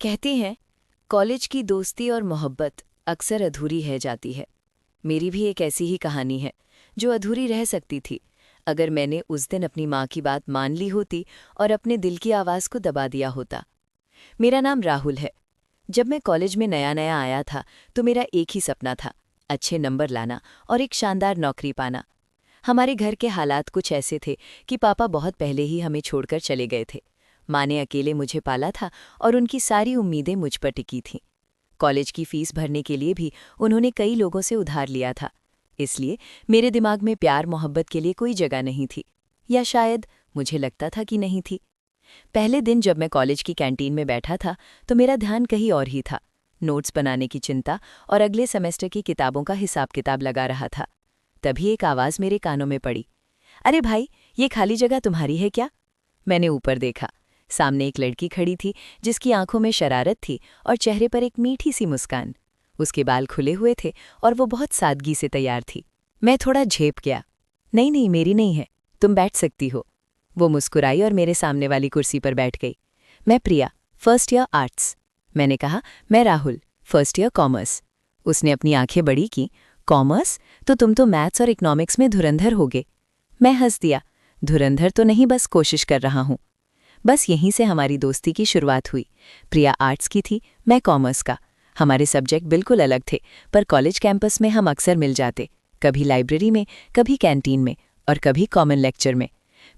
कहते हैं कॉलेज की दोस्ती और मोहब्बत अक्सर अधूरी रह जाती है। मेरी भी एक ऐसी ही कहानी है जो अधूरी रह सकती थी अगर मैंने उस दिन अपनी माँ की बात मान ली होती और अपने दिल की आवाज़ को दबा दिया होता। मेरा नाम राहुल है। जब मैं कॉलेज में नया नया आया था तो मेरा एक ही सपना था, अच्छे नंबर लाना और एक शानदार नौकरी पाना। हमारे घर के हालात कुछ ऐसे थे कि पापा बहुत पहले ही हमें छोड़कर चले गए थे। माँ ने अकेले मुझे पाला था और उनकी सारी उम्मीदें मुझ पर टिकी थीं। कॉलेज की फीस भरने के लिए भी उन्होंने कई लोगों से उधार लिया था। इसलिए मेरे दिमाग में प्यार मोहब्बत के लिए कोई जगह नहीं थी, या शायद मुझे लगता था कि नहीं थी। पहले दिन जब मैं कॉलेज की कैंटीन में बैठा था तो मेरा ध्यान कहीं और ही था। नोट्स बनाने की चिंता और अगले सेमेस्टर की किताबों का हिसाब किताब लगा रहा था। तभी एक आवाज़ मेरे कानों में पड़ी। अरे भाई, ये खाली जगह तुम्हारी है क्या? मैंने ऊपर देखा। सामने एक लड़की खड़ी थी जिसकी आंखों में शरारत थी और चेहरे पर एक मीठी सी मुस्कान। उसके बाल खुले हुए थे और वो बहुत सादगी से तैयार थी। मैं थोड़ा झेप गया। नहीं नहीं, मेरी नहीं है, तुम बैठ सकती हो। वो मुस्कुराई और मेरे सामने वाली कुर्सी पर बैठ गई। मैं प्रिया, फर्स्ट ईयर आर्ट्स। मैंने कहा, मैं राहुल, फर्स्ट ईयर कॉमर्स। उसने अपनी आंखें बड़ी की। कॉमर्स? तो तुम तो मैथ्स और इकोनॉमिक्स में धुरंधर होगे। मैं हंस दिया। धुरंधर तो नहीं, बस कोशिश कर रहा हूँ। बस यहीं से हमारी दोस्ती की शुरुआत हुई। प्रिया आर्ट्स की थी, मैं कॉमर्स का। हमारे सब्जेक्ट बिल्कुल अलग थे, पर कॉलेज कैंपस में हम अक्सर मिल जाते, कभी लाइब्रेरी में, कभी कैंटीन में और कभी कॉमन लेक्चर में।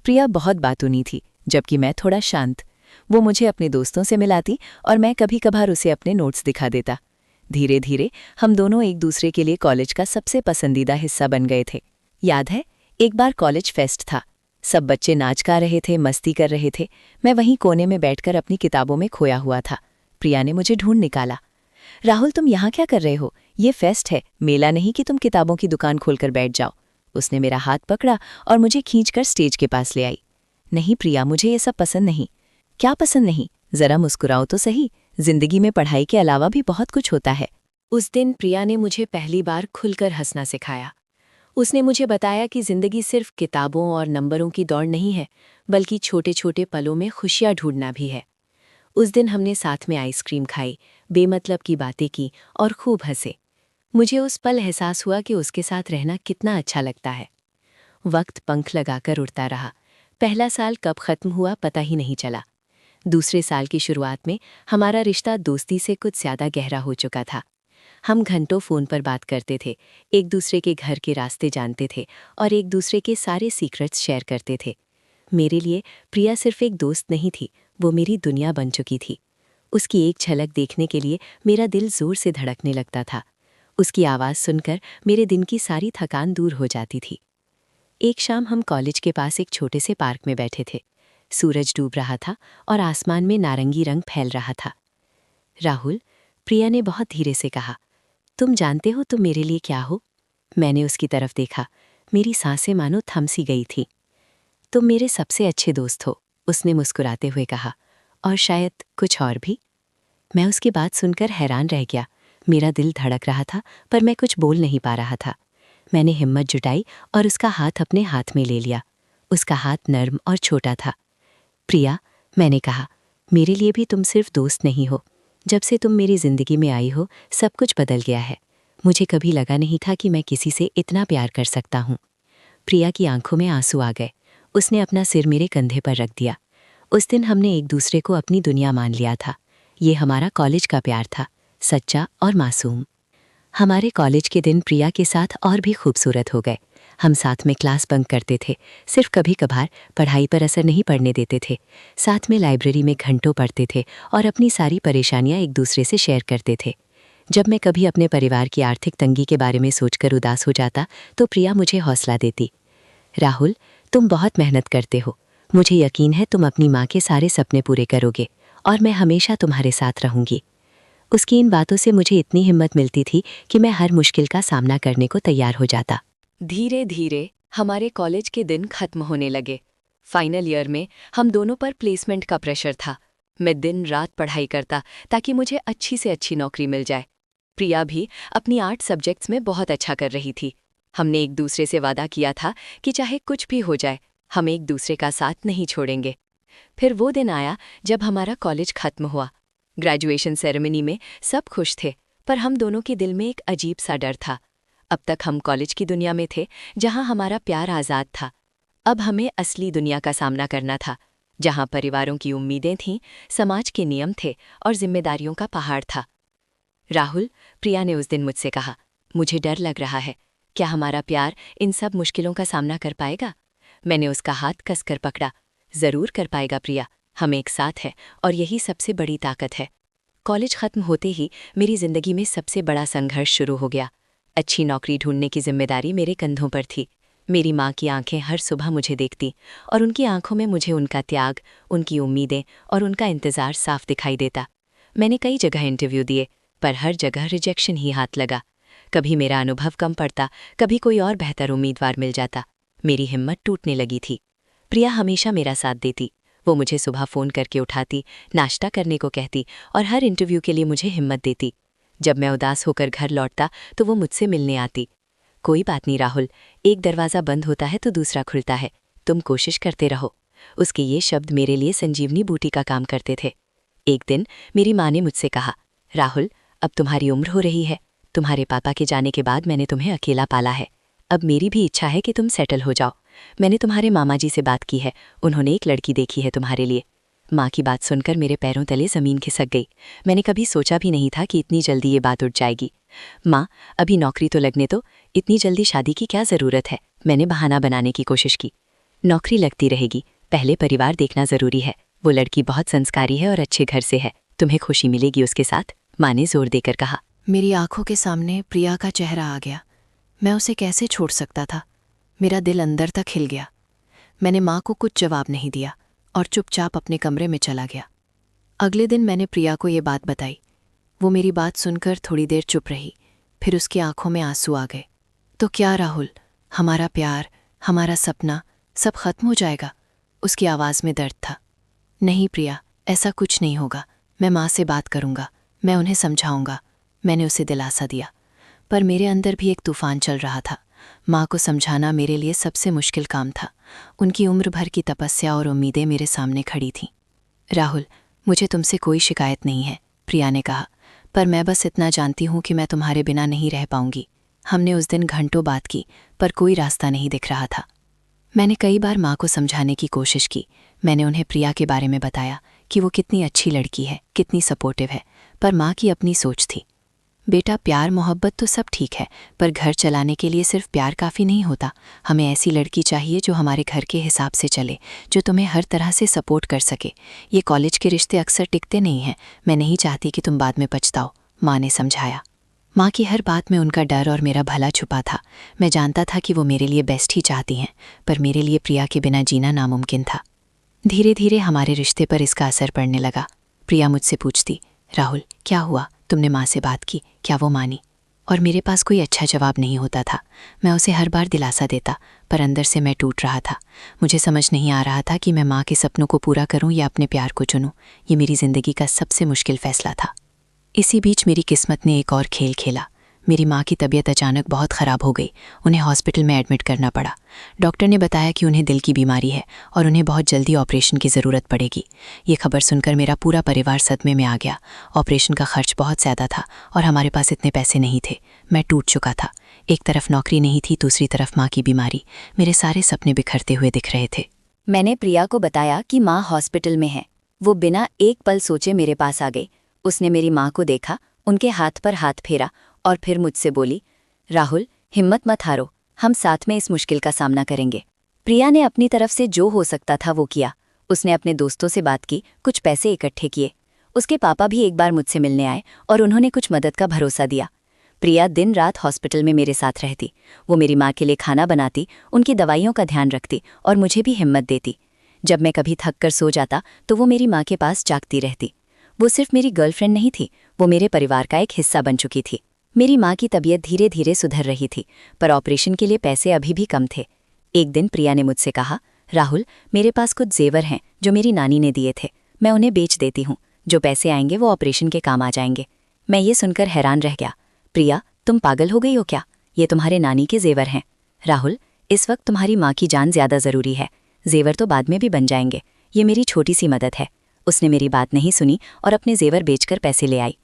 प्रिया बहुत बातूनी थी, जबकि मैं थोड़ा शांत। वो मुझे अपने दोस्तों से मिलाती और मैं कभी कभार उसे अपने नोट्स दिखा देता। धीरे धीरे हम दोनों एक दूसरे के लिए कॉलेज का सबसे पसंदीदा हिस्सा बन गए थे। याद है, एक बार कॉलेज फेस्ट था। सब बच्चे नाच गा रहे थे, मस्ती कर रहे थे। मैं वहीं कोने में बैठकर अपनी किताबों में खोया हुआ था। प्रिया ने मुझे ढूंढ निकाला। राहुल, तुम यहाँ क्या कर रहे हो? ये फेस्ट है, मेला नहीं कि तुम किताबों की दुकान खोलकर बैठ जाओ। उसने मेरा हाथ पकड़ा और मुझे खींचकर स्टेज के पास ले आई। नहीं प्रिया, मुझे ये सब पसंद नहीं। क्या पसंद नहीं? जरा मुस्कुराओ तो सही। जिंदगी में पढ़ाई के अलावा भी बहुत कुछ होता है। उस दिन प्रिया ने मुझे पहली बार खुलकर हंसना सिखाया। उसने मुझे बताया कि जिंदगी सिर्फ किताबों और नंबरों की दौड़ नहीं है, बल्कि छोटे छोटे पलों में खुशियाँ ढूंढना भी है। उस दिन हमने साथ में आइसक्रीम खाई, बेमतलब की बातें की और खूब हंसे। मुझे उस पल एहसास हुआ कि उसके साथ रहना कितना अच्छा लगता है। वक्त पंख लगाकर उड़ता रहा। पहला साल कब खत्म हुआ पता ही नहीं चला। दूसरे साल की शुरुआत में हमारा रिश्ता दोस्ती से कुछ ज़्यादा गहरा हो चुका था। हम घंटों फ़ोन पर बात करते थे, एक दूसरे के घर के रास्ते जानते थे और एक दूसरे के सारे सीक्रेट्स शेयर करते थे। मेरे लिए प्रिया सिर्फ एक दोस्त नहीं थी, वो मेरी दुनिया बन चुकी थी। उसकी एक झलक देखने के लिए मेरा दिल ज़ोर से धड़कने लगता था। उसकी आवाज़ सुनकर मेरे दिन की सारी थकान दूर हो जाती थी। एक शाम हम कॉलेज के पास एक छोटे से पार्क में बैठे थे। सूरज डूब रहा था और आसमान में नारंगी रंग फैल रहा था। राहुल, प्रिया ने बहुत धीरे से कहा, तुम जानते हो तुम मेरे लिए क्या हो? मैंने उसकी तरफ देखा। मेरी सांसें मानो थम सी गई थी। तुम मेरे सबसे अच्छे दोस्त हो, उसने मुस्कुराते हुए कहा, और शायद कुछ और भी। मैं उसकी बात सुनकर हैरान रह गया। मेरा दिल धड़क रहा था, पर मैं कुछ बोल नहीं पा रहा था। मैंने हिम्मत जुटाई और उसका हाथ अपने हाथ में ले लिया। उसका हाथ नर्म और छोटा था। प्रिया, मैंने कहा, मेरे लिए भी तुम सिर्फ दोस्त नहीं हो। जब से तुम मेरी जिंदगी में आई हो, सब कुछ बदल गया है। मुझे कभी लगा नहीं था कि मैं किसी से इतना प्यार कर सकता हूँ। प्रिया की आंखों में आंसू आ गए। उसने अपना सिर मेरे कंधे पर रख दिया। उस दिन हमने एक दूसरे को अपनी दुनिया मान लिया था। ये हमारा कॉलेज का प्यार था, सच्चा और मासूम। हमारे कॉलेज के दिन प्रिया के साथ और भी खूबसूरत हो गए। हम साथ में क्लास बंक करते थे, सिर्फ कभी कभार, पढ़ाई पर असर नहीं पड़ने देते थे। साथ में लाइब्रेरी में घंटों पढ़ते थे और अपनी सारी परेशानियां एक दूसरे से शेयर करते थे। जब मैं कभी अपने परिवार की आर्थिक तंगी के बारे में सोचकर उदास हो जाता तो प्रिया मुझे हौसला देती। राहुल, तुम बहुत मेहनत करते हो। मुझे यकीन है तुम अपनी माँ के सारे सपने पूरे करोगे और मैं हमेशा तुम्हारे साथ रहूंगी। उसकी इन बातों से मुझे इतनी हिम्मत मिलती थी कि मैं हर मुश्किल का सामना करने को तैयार हो जाता। धीरे धीरे हमारे कॉलेज के दिन खत्म होने लगे। फाइनल ईयर में हम दोनों पर प्लेसमेंट का प्रेशर था। मैं दिन रात पढ़ाई करता ताकि मुझे अच्छी से अच्छी नौकरी मिल जाए। प्रिया भी अपनी आर्ट सब्जेक्ट्स में बहुत अच्छा कर रही थी। हमने एक दूसरे से वादा किया था कि चाहे कुछ भी हो जाए, हम एक दूसरे का साथ नहीं छोड़ेंगे। फिर वो दिन आया जब हमारा कॉलेज खत्म हुआ। ग्रेजुएशन सेरेमनी में सब खुश थे, पर हम दोनों के दिल में एक अजीब सा डर था। अब तक हम कॉलेज की दुनिया में थे, जहां हमारा प्यार आज़ाद था। अब हमें असली दुनिया का सामना करना था, जहां परिवारों की उम्मीदें थीं, समाज के नियम थे और जिम्मेदारियों का पहाड़ था। राहुल, प्रिया ने उस दिन मुझसे कहा, मुझे डर लग रहा है। क्या हमारा प्यार इन सब मुश्किलों का सामना कर पाएगा? मैंने उसका हाथ कसकर पकड़ा। जरूर कर पाएगा प्रिया, हम एक साथ हैं और यही सबसे बड़ी ताकत है। कॉलेज खत्म होते ही मेरी जिंदगी में सबसे बड़ा संघर्ष शुरू हो गया। अच्छी नौकरी ढूंढने की जिम्मेदारी मेरे कंधों पर थी। मेरी माँ की आंखें हर सुबह मुझे देखती और उनकी आंखों में मुझे उनका त्याग, उनकी उम्मीदें और उनका इंतज़ार साफ दिखाई देता। मैंने कई जगह इंटरव्यू दिए, पर हर जगह रिजेक्शन ही हाथ लगा। कभी मेरा अनुभव कम पड़ता, कभी कोई और बेहतर उम्मीदवार मिल जाता। मेरी हिम्मत टूटने लगी थी। प्रिया हमेशा मेरा साथ देती। वो मुझे सुबह फ़ोन करके उठाती, नाश्ता करने को कहती और हर इंटरव्यू के लिए मुझे हिम्मत देती। जब मैं उदास होकर घर लौटता तो वो मुझसे मिलने आती। कोई बात नहीं राहुल, एक दरवाज़ा बंद होता है तो दूसरा खुलता है, तुम कोशिश करते रहो। उसके ये शब्द मेरे लिए संजीवनी बूटी का काम करते थे। एक दिन मेरी माँ ने मुझसे कहा, राहुल, अब तुम्हारी उम्र हो रही है। तुम्हारे पापा के जाने के बाद मैंने तुम्हें अकेला पाला है। अब मेरी भी इच्छा है कि तुम सेटल हो जाओ। मैंने तुम्हारे मामा जी से बात की है, उन्होंने एक लड़की देखी है तुम्हारे लिए। माँ की बात सुनकर मेरे पैरों तले ज़मीन खिसक गई। मैंने कभी सोचा भी नहीं था कि इतनी जल्दी ये बात उठ जाएगी। माँ, अभी नौकरी तो लगने दो, इतनी जल्दी शादी की क्या ज़रूरत है? मैंने बहाना बनाने की कोशिश की। नौकरी लगती रहेगी, पहले परिवार देखना ज़रूरी है। वो लड़की बहुत संस्कारी है और अच्छे घर से है, तुम्हें खुशी मिलेगी उसके साथ, माँ ने जोर देकर कहा। मेरी आंखों के सामने प्रिया का चेहरा आ गया। मैं उसे कैसे छोड़ सकता था? मेरा दिल अंदर तक हिल गया। मैंने माँ को कुछ जवाब नहीं दिया और चुपचाप अपने कमरे में चला गया। अगले दिन मैंने प्रिया को ये बात बताई। वो मेरी बात सुनकर थोड़ी देर चुप रही, फिर उसकी आंखों में आंसू आ गए। तो क्या राहुल, हमारा प्यार, हमारा सपना सब खत्म हो जाएगा? उसकी आवाज़ में दर्द था। नहीं प्रिया, ऐसा कुछ नहीं होगा। मैं माँ से बात करूँगा, मैं उन्हें समझाऊँगा। मैंने उसे दिलासा दिया, पर मेरे अंदर भी एक तूफान चल रहा था। माँ को समझाना मेरे लिए सबसे मुश्किल काम था। उनकी उम्र भर की तपस्या और उम्मीदें मेरे सामने खड़ी थीं। राहुल, मुझे तुमसे कोई शिकायत नहीं है, प्रिया ने कहा, पर मैं बस इतना जानती हूँ कि मैं तुम्हारे बिना नहीं रह पाऊंगी। हमने उस दिन घंटों बात की, पर कोई रास्ता नहीं दिख रहा था। मैंने कई बार माँ को समझाने की कोशिश की। मैंने उन्हें प्रिया के बारे में बताया कि वो कितनी अच्छी लड़की है, कितनी सपोर्टिव है, पर माँ की अपनी सोच थी। बेटा, प्यार मोहब्बत तो सब ठीक है, पर घर चलाने के लिए सिर्फ प्यार काफ़ी नहीं होता। हमें ऐसी लड़की चाहिए जो हमारे घर के हिसाब से चले, जो तुम्हें हर तरह से सपोर्ट कर सके। ये कॉलेज के रिश्ते अक्सर टिकते नहीं हैं। मैं नहीं चाहती कि तुम बाद में पछताओ, माँ ने समझाया। माँ की हर बात में उनका डर और मेरा भला छुपा था। मैं जानता था कि वो मेरे लिए बेस्ट ही चाहती हैं, पर मेरे लिए प्रिया के बिना जीना नामुमकिन था। धीरे धीरे हमारे रिश्ते पर इसका असर पड़ने लगा। प्रिया मुझसे पूछती, राहुल, क्या हुआ? तुमने माँ से बात की, क्या वो मानी? और मेरे पास कोई अच्छा जवाब नहीं होता था। मैं उसे हर बार दिलासा देता, पर अंदर से मैं टूट रहा था। मुझे समझ नहीं आ रहा था कि मैं माँ के सपनों को पूरा करूं या अपने प्यार को चुनूं। ये मेरी ज़िंदगी का सबसे मुश्किल फैसला था। इसी बीच मेरी किस्मत ने एक और खेल खेला। मेरी माँ की तबीयत अचानक बहुत ख़राब हो गई। उन्हें हॉस्पिटल में एडमिट करना पड़ा। डॉक्टर ने बताया कि उन्हें दिल की बीमारी है और उन्हें बहुत जल्दी ऑपरेशन की ज़रूरत पड़ेगी। ये खबर सुनकर मेरा पूरा परिवार सदमे में आ गया। ऑपरेशन का खर्च बहुत ज़्यादा था और हमारे पास इतने पैसे नहीं थे। मैं टूट चुका था। एक तरफ नौकरी नहीं थी, दूसरी तरफ माँ की बीमारी। मेरे सारे सपने बिखरते हुए दिख रहे थे। मैंने प्रिया को बताया कि माँ हॉस्पिटल में है। वो बिना एक पल सोचे मेरे पास आ गई। उसने मेरी माँ को देखा, उनके हाथ पर हाथ फेरा और फिर मुझसे बोली, राहुल, हिम्मत मत हारो, हम साथ में इस मुश्किल का सामना करेंगे। प्रिया ने अपनी तरफ से जो हो सकता था वो किया। उसने अपने दोस्तों से बात की, कुछ पैसे इकट्ठे किए। उसके पापा भी एक बार मुझसे मिलने आए और उन्होंने कुछ मदद का भरोसा दिया। प्रिया दिन रात हॉस्पिटल में मेरे साथ रहती। वो मेरी माँ के लिए खाना बनाती, उनकी दवाइयों का ध्यान रखती और मुझे भी हिम्मत देती। जब मैं कभी थक कर सो जाता तो वो मेरी माँ के पास जागती रहती। वो सिर्फ मेरी गर्लफ्रेंड नहीं थी, वो मेरे परिवार का एक हिस्सा बन चुकी थी। मेरी माँ की तबीयत धीरे धीरे सुधर रही थी, पर ऑपरेशन के लिए पैसे अभी भी कम थे। एक दिन प्रिया ने मुझसे कहा, राहुल, मेरे पास कुछ जेवर हैं जो मेरी नानी ने दिए थे, मैं उन्हें बेच देती हूँ। जो पैसे आएंगे वो ऑपरेशन के काम आ जाएंगे। मैं ये सुनकर हैरान रह गया। प्रिया, तुम पागल हो गई हो क्या? ये तुम्हारे नानी के जेवर हैं। राहुल, इस वक्त तुम्हारी माँ की जान ज़्यादा ज़रूरी है। जेवर तो बाद में भी बन जाएंगे। ये मेरी छोटी सी मदद है। उसने मेरी बात नहीं सुनी और अपने जेवर बेचकर पैसे ले आई।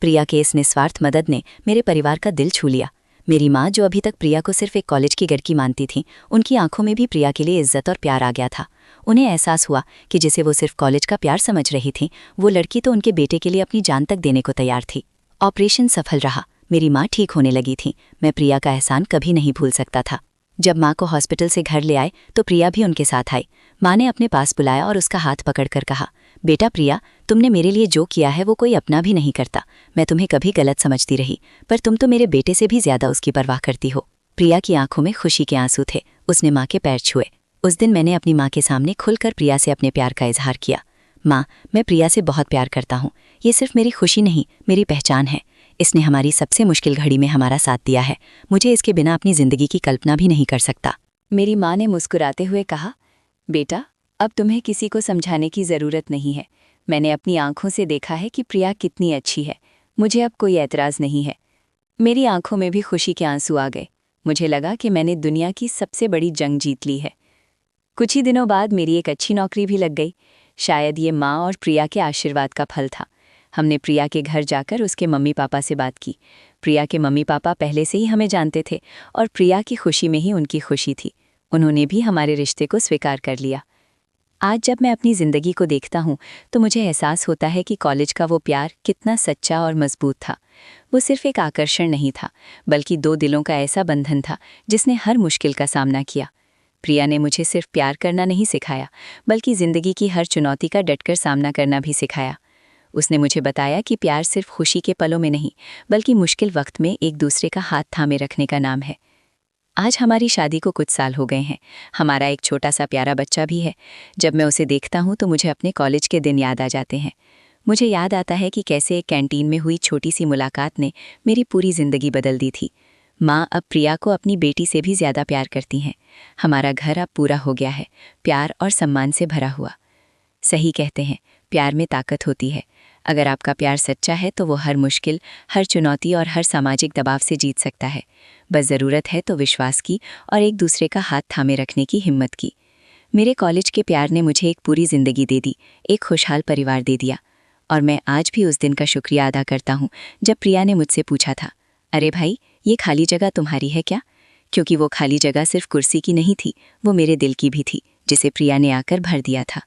प्रिया के इस निस्वार्थ मदद ने मेरे परिवार का दिल छू लिया। मेरी माँ, जो अभी तक प्रिया को सिर्फ एक कॉलेज की लड़की मानती थी, उनकी आंखों में भी प्रिया के लिए इज्जत और प्यार आ गया था। उन्हें एहसास हुआ कि जिसे वो सिर्फ कॉलेज का प्यार समझ रही थी, वो लड़की तो उनके बेटे के लिए अपनी जान तक देने को तैयार थी। ऑपरेशन सफल रहा, मेरी माँ ठीक होने लगी थी। मैं प्रिया का एहसान कभी नहीं भूल सकता था। जब माँ को हॉस्पिटल से घर ले आए तो प्रिया भी उनके साथ आई। माँ ने अपने पास बुलाया और उसका हाथ पकड़कर कहा, बेटा प्रिया, तुमने मेरे लिए जो किया है वो कोई अपना भी नहीं करता। मैं तुम्हें कभी गलत समझती रही, पर तुम तो मेरे बेटे से भी ज्यादा उसकी परवाह करती हो। प्रिया की आंखों में खुशी के आंसू थे। उसने माँ के पैर छुए। उस दिन मैंने अपनी माँ के सामने खुलकर प्रिया से अपने प्यार का इजहार किया। माँ, मैं प्रिया से बहुत प्यार करता हूँ। ये सिर्फ मेरी खुशी नहीं, मेरी पहचान है। इसने हमारी सबसे मुश्किल घड़ी में हमारा साथ दिया है। मुझे इसके बिना अपनी जिंदगी की कल्पना भी नहीं कर सकता। मेरी माँ ने मुस्कुराते हुए कहा, बेटा, अब तुम्हें किसी को समझाने की ज़रूरत नहीं है। मैंने अपनी आंखों से देखा है कि प्रिया कितनी अच्छी है। मुझे अब कोई एतराज़ नहीं है। मेरी आंखों में भी खुशी के आंसू आ गए। मुझे लगा कि मैंने दुनिया की सबसे बड़ी जंग जीत ली है। कुछ ही दिनों बाद मेरी एक अच्छी नौकरी भी लग गई। शायद ये माँ और प्रिया के आशीर्वाद का फल था। हमने प्रिया के घर जाकर उसके मम्मी पापा से बात की। प्रिया के मम्मी पापा पहले से ही हमें जानते थे और प्रिया की खुशी में ही उनकी खुशी थी। उन्होंने भी हमारे रिश्ते को स्वीकार कर लिया। आज जब मैं अपनी ज़िंदगी को देखता हूँ तो मुझे एहसास होता है कि कॉलेज का वो प्यार कितना सच्चा और मजबूत था। वो सिर्फ एक आकर्षण नहीं था, बल्कि दो दिलों का ऐसा बंधन था जिसने हर मुश्किल का सामना किया। प्रिया ने मुझे सिर्फ प्यार करना नहीं सिखाया, बल्कि ज़िंदगी की हर चुनौती का डटकर सामना करना भी सिखाया। उसने मुझे बताया कि प्यार सिर्फ खुशी के पलों में नहीं, बल्कि मुश्किल वक्त में एक दूसरे का हाथ थामे रखने का नाम है। आज हमारी शादी को कुछ साल हो गए हैं। हमारा एक छोटा सा प्यारा बच्चा भी है। जब मैं उसे देखता हूँ तो मुझे अपने कॉलेज के दिन याद आ जाते हैं। मुझे याद आता है कि कैसे एक कैंटीन में हुई छोटी सी मुलाकात ने मेरी पूरी ज़िंदगी बदल दी थी। माँ अब प्रिया को अपनी बेटी से भी ज़्यादा प्यार करती हैं। हमारा घर अब पूरा हो गया है, प्यार और सम्मान से भरा हुआ। सही कहते हैं, प्यार में ताकत होती है। अगर आपका प्यार सच्चा है तो वो हर मुश्किल, हर चुनौती और हर सामाजिक दबाव से जीत सकता है। बस ज़रूरत है तो विश्वास की और एक दूसरे का हाथ थामे रखने की हिम्मत की। मेरे कॉलेज के प्यार ने मुझे एक पूरी ज़िंदगी दे दी, एक खुशहाल परिवार दे दिया। और मैं आज भी उस दिन का शुक्रिया अदा करता हूँ जब प्रिया ने मुझसे पूछा था, अरे भाई, ये खाली जगह तुम्हारी है क्या? क्योंकि वो खाली जगह सिर्फ कुर्सी की नहीं थी, वो मेरे दिल की भी थी, जिसे प्रिया ने आकर भर दिया था।